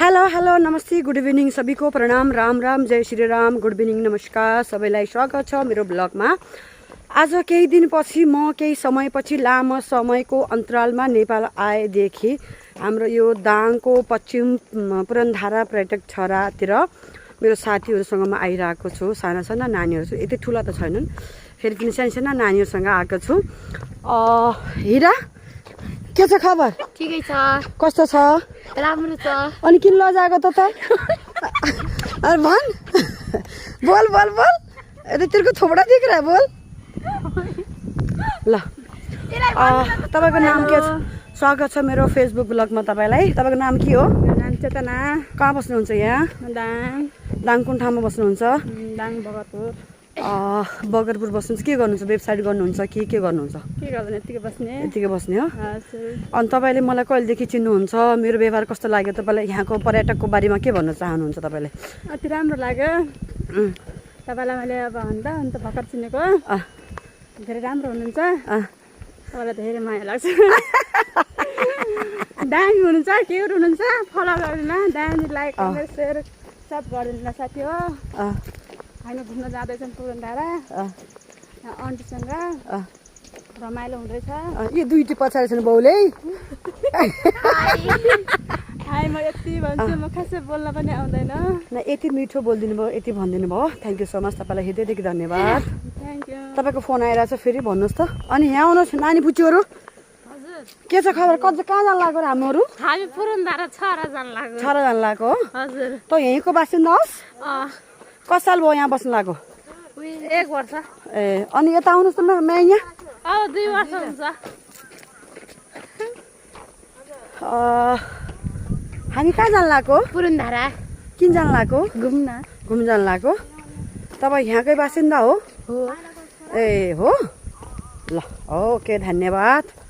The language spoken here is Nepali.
हेलो हेलो नमस्ते गुड इभिनिङ सबैको प्रणाम राम राम जय श्री राम गुड इभिनिङ नमस्कार सबैलाई स्वागत छ मेरो ब्लगमा। आज केही दिनपछि म केही समयपछि लामो समयको अन्तरालमा नेपाल आएदेखि हाम्रो यो दाङको पश्चिम पुरनधारा पर्यटक छरातिर मेरो साथीहरूसँग म आइरहेको छु। साना साना नानीहरू छु, यति ठुला त छैनन्, फेरि पनि साना साना नानीहरूसँग आएको छु। हिरा के छ खबर? ठिकै छ। कस्तो छ? राम्रो छ। अनि किन लजाएको त अरे भन बोल बोल बोल अरे तेरो थोपडा देख रहा है बोल ल। तपाईको नाम के छ? स्वागत छ मेरो फेसबुक ब्लगमा तपाईलाई। तपाईको नाम के हो? मेरो नाम चेतना। कहाँ बस्नुहुन्छ यहाँ? दाङ कुन ठाउँमा बस्नुहुन्छ? दाङ बगरपुर। बगरपुर बस्नुहुन्छ। के गर्नुहुन्छ? वेबसाइट गर्नुहुन्छ कि के गर्नुहुन्छ? के गर्दैन, यतिकै बस्ने। यतिकै बस्ने हो? हजुर। अनि तपाईले मलाई कहिलेदेखि चिन्नुहुन्छ? मेरो व्यवहार कस्तो लाग्यो तपाईलाई? यहाँको पर्यटकको बारेमा के भन्न चाहनुहुन्छ तपाईले? अति राम्रो लाग्यो तपाईलाई मैले अब अन्त भर्खर चिनेको। धेरै राम्रो हुनुहुन्छ। तपाईँलाई धेरै माया लाग्छ। दामी हुनुहुन्छ, क्युट हुनुहुन्छ। फलो गर्दिन, दामी लाइक कमेन्ट सेयर सब गरिदिनु साथी हो। हामी घुम्न जाँदैछौँ पुरनधारा आन्टीसँग, रमाइलो हुँदैछ। यो दुईटी पछाडि छन् बाउले। हाई म यति भन्छु, म खासै बोल्न पनि आउँदैन। न यति मिठो बोलिदिनु भयो, यति भनिदिनु भयो। थ्याङ्क यू सो मच, तपाईँलाई हृदयदेखि धन्यवाद। Thank you. तपाईँको फोन आइरहेछ, फेरि भन्नुहोस् त। अनि यहाँ आउनुहोस् नानी पुच्चीहरू, के छ खबर? कहाँ जान लाग्यो र हामीहरू? हामी पुरनधारा छरा जान लाग्यो। छरा जान लाग्यो हो? हजुर। त यहीँको बासिन्दा होस्? कति साल भयो यहाँ बस्नु लाग्यो? 1 वर्ष। ए अनि यता आउनुहोस् त म यहाँ। अब 2 वर्ष हुन्छ। हामी कहाँ जान लाग्यो? पुरनधारा। किन जान लाग्यो? घुम्न जान लाग्यो। तपाईँ यहाँकै बासिन्दा हो? ए हो ल, ओके धन्यवाद।